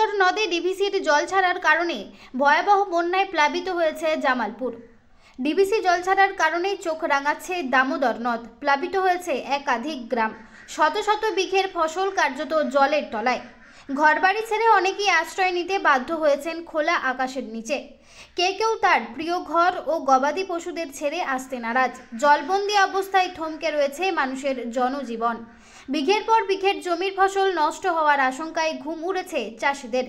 দামোদর নদে ডিভিসির জল ছাড়ার কারণে ভয়াবহ বন্যায় প্লাবিত হয়েছে জামালপুর। ডিভিসি জল ছাড়ার কারণে চোখ রাঙাচ্ছে দামোদর নদ। প্লাবিত হয়েছে একাধিক গ্রাম। শত শত বিঘের ফসল কার্যত জলের তলায়। ঘরবাড়ি ছেড়ে অনেকেই আশ্রয় নিতে বাধ্য হয়েছেন খোলা আকাশের নিচে। কেউ তার প্রিয় ঘর ও গবাদি পশুদের ছেড়ে আসতে নারাজ। জলবন্দী অবস্থায় থমকে রয়েছে মানুষের জনজীবন। বিঘের পর বিঘের জমির ফসল নষ্ট হওয়ার আশঙ্কায় ঘুম উড়েছে চাষিদের।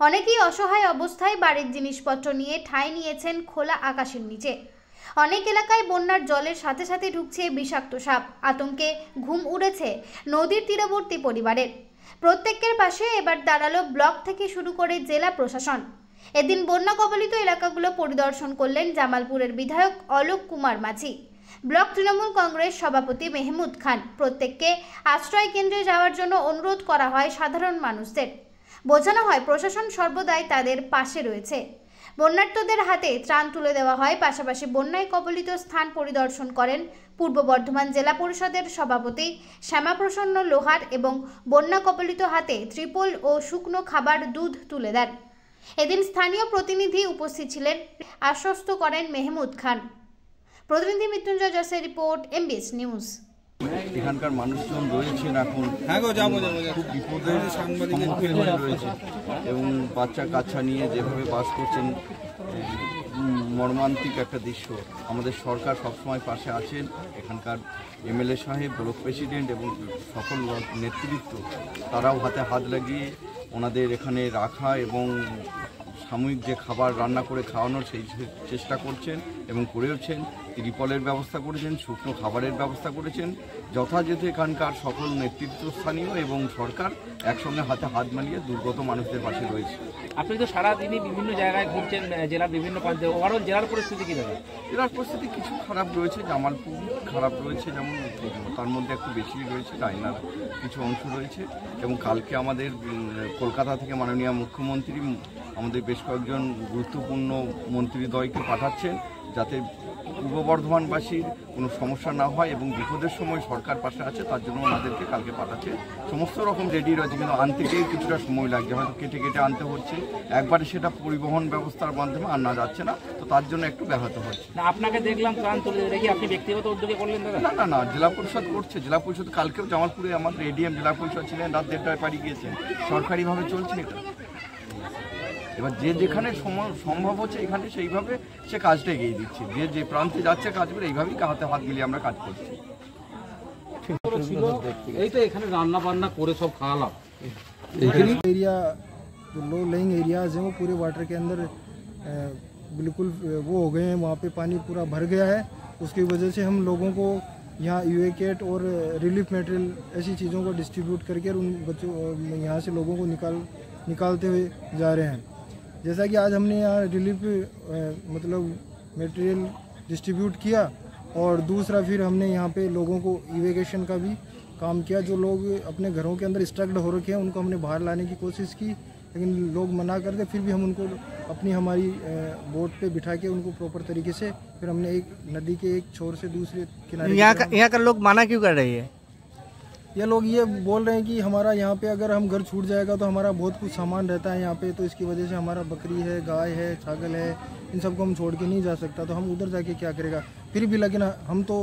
অনেকেই অসহায় অবস্থায় বাড়ির জিনিসপত্র নিয়ে ঠাঁই নিয়েছেন খোলা আকাশের নিচে। অনেক এলাকায় বন্যার জলের সাথে সাথে ঢুকছে বিষাক্ত সাপ। আতঙ্কে ঘুম উড়েছে নদীর তীরবর্তী পরিবারের। প্রত্যেকের পাশে এবার দাঁড়ালো ব্লক থেকে শুরু করে জেলা প্রশাসন। এদিন বন্যা কবলিত এলাকাগুলো পরিদর্শন করলেন জামালপুরের বিধায়ক অলোক কুমার মাঝি, ব্লক তৃণমূল কংগ্রেস সভাপতি মেহমুদ খান। প্রত্যেককে আশ্রয় কেন্দ্রে যাওয়ার জন্য অনুরোধ করা হয় সাধারণ মানুষদের। বোঝানো হয় প্রশাসন সর্বদাই তাদের পাশে রয়েছে। বন্যার্তদের হাতে ত্রাণ তুলে দেওয়া হয়। পাশাপাশি বন্যায় কবলিত স্থান পরিদর্শন করেন পূর্ব বর্ধমান জেলা পরিষদের সভাপতি শ্যামাপ্রসন্ন লোহার এবং বন্যা কবলিত হাতে ত্রিপল ও শুকনো খাবার দুধ তুলে দেন। এদিন স্থানীয় প্রতিনিধি উপস্থিত ছিলেন। আশ্বস্ত করেন মেহমুদ খান। প্রতিনিধি মৃত্যুঞ্জয় জসের রিপোর্ট, এমবিএস নিউজ। এখানকার মানুষজন রয়েছেন এখন খুব বিপদের সম্মুখীন হয়ে রয়েছে এবং বাচ্চা কাচ্চা নিয়ে যেভাবে বাস করছেন, মর্মান্তিক একটা দৃশ্য। আমাদের সরকার সবসময় পাশে আছেন। এখানকার এমএলএ সাহেব, ব্লক প্রেসিডেন্ট এবং সকল নেতৃত্ব তারাও হাতে হাত লাগিয়ে ওনাদের এখানে রাখা এবং সাময়িক যে খাবার রান্না করে খাওয়ানোর সেই চেষ্টা করছেন এবং করেওছেন। ত্রিপলের ব্যবস্থা করেছেন, শুকনো খাবারের ব্যবস্থা করেছেন। যথাযথ এখানকার সকল নেতৃত্বস্থানীয় এবং সরকার একসঙ্গে হাতে হাত মিলিয়ে দুর্গত মানুষদের পাশে রয়েছে। আপনি তো সারাদিনই বিভিন্ন জায়গায় ঘুরছেন, জেলার বিভিন্ন প্রান্তে। ওভারঅল জেলার পরিস্থিতি কী দাদা? জেলার পরিস্থিতি কিছু খারাপ রয়েছে, জামালপুর খারাপ রয়েছে, যেমন তার মধ্যে একটু বেশি রয়েছে, রায়নার কিছু অংশ রয়েছে। এবং কালকে আমাদের কলকাতা থেকে মাননীয় মুখ্যমন্ত্রী আমাদের বেশ কয়েকজন গুরুত্বপূর্ণ মন্ত্রীদ্বয়কে পাঠাচ্ছেন, যাতে পূর্ব বর্ধমানবাসীর কোনো সমস্যা না হয় এবং বিপদের সময় সরকার পাশে আছে, তার জন্য ওনাদেরকে কালকে পাঠাচ্ছে। সমস্ত রকম রেডি রয়েছে, কিন্তু আনতে গিয়ে কিছুটা সময় লাগছে, হয়তো কেটে কেটে আনতে হচ্ছে। একবারে সেটা পরিবহন ব্যবস্থার মাধ্যমে আনা যাচ্ছে না, তো তার জন্য একটু ব্যাহত হচ্ছে। না, আপনাকে দেখলাম ত্রাণ তুলে রেখে আপনি ব্যক্তিগত উদ্যোগে করলেন দাদা? না না না, জেলা পরিষদ করছে। জেলা পরিষদ কালকেও জামালপুরে আমাদের এডিএম জেলা পরিষদ ছিলেন, রাত 1:30টায় বাড়ি গিয়েছেন। সরকারিভাবে চলছে এটা। এবার যে যেখানে সম্ভব হচ্ছে এখানে সেইভাবে সে কাজটা এগিয়ে দিচ্ছে। যে প্রান্তে যাচ্ছে কাজগুলো এইভাবেই হাতে হাত মিলিয়ে আমরা কাজ করছি। এই তো এখানে রান্না বান্না করে সব খাওয়ালাম। एरिया जो लो लेइंग एरियाज हैं वो पूरे वाटर के अंदर बिल्कुल वो हो गए हैं। वहाँ पे पानी पूरा भर गया है। उसकी वजह से हम लोगों को यहाँ इवैक्यूएट और रिलीफ मटेरियल ऐसी चीज़ों को डिस्ट्रीब्यूट करके उन बच्चों यहाँ से लोगों को निकालते हुए जा रहे हैं। जैसा कि आज हमने यहाँ रिलीफ मतलब मटेरियल डिस्ट्रीब्यूट किया और दूसरा फिर हमने यहाँ पे लोगों को इवैक्यूएशन का भी काम किया। जो लोग अपने घरों के अंदर स्टक्ड हो रखे हैं उनको हमने बाहर लाने की कोशिश की, लेकिन लोग मना करते। फिर भी हम उनको हमारी बोट पे बिठा के उनको प्रॉपर तरीके से फिर हमने एक नदी के एक छोर से दूसरे किनारे। यहाँ का लोग मना क्यों कर रही है? ये लोग ये बोल रहे हैं कि हमारा यहाँ पे अगर हम घर छूट जाएगा तो हमारा बहुत कुछ सामान रहता है यहाँ पे, तो इसकी वजह से हमारा बकरी है, गाय है, छागल है, इन सबको हम छोड़ के नहीं जा सकता, तो हम उधर जाके क्या करेगा। फिर भी लेकिन हम तो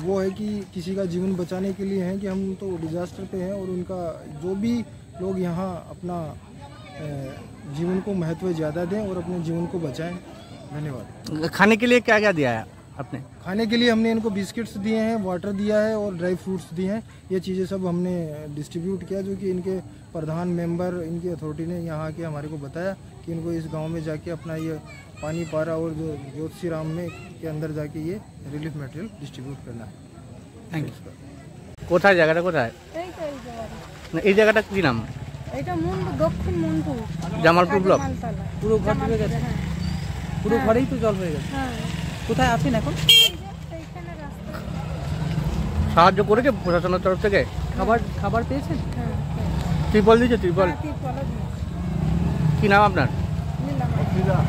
वो है कि किसी का जीवन बचाने के लिए हैं कि हम तो डिजास्टर पे हैं, और उनका जो भी लोग यहाँ अपना जीवन को महत्व ज़्यादा दें और अपने जीवन को बचाएं। धन्यवाद। खाने के लिए क्या क्या दिया है आपने? खाने के लिए हमने इनको बिस्किट्स दिए हैं, वाटर दिया है और ड्राई फ्रूट्स दिए हैं। ये चीज़ें सब हमने डिस्ट्रीब्यूट किया, जो कि इनके प्रधान मेंबर इनकी अथॉरिटी ने यहाँ के हमारे को बताया कि इनको इस गांव में जाके अपना ये पानी पारा और जो ज्योतिषी राम में के अंदर जाके ये रिलीफ मटेरियल डिस्ट्रीब्यूट करना है। Thank you. কোথায় জায়গাটা কোথায়? এই জায়গাটা কি নাম? এটা মুন্ডু, দক্ষিণ মুন্ডু, জামালপুর ব্লক। পুরো ঘর ডুবে গেছে? পুরো ঘরেই তো জল হয়ে গেছে। হ্যাঁ। কোথায় আছেন এখন? এইখানে রাস্তা। সাহায্য করেছে প্রশাসনের তরফ থেকে? খাবার পেয়েছেন? হ্যাঁ। ত্রিপল দিয়েছে? ত্রিপল ত্রিপল। কি নাম আপনার? নীলাম।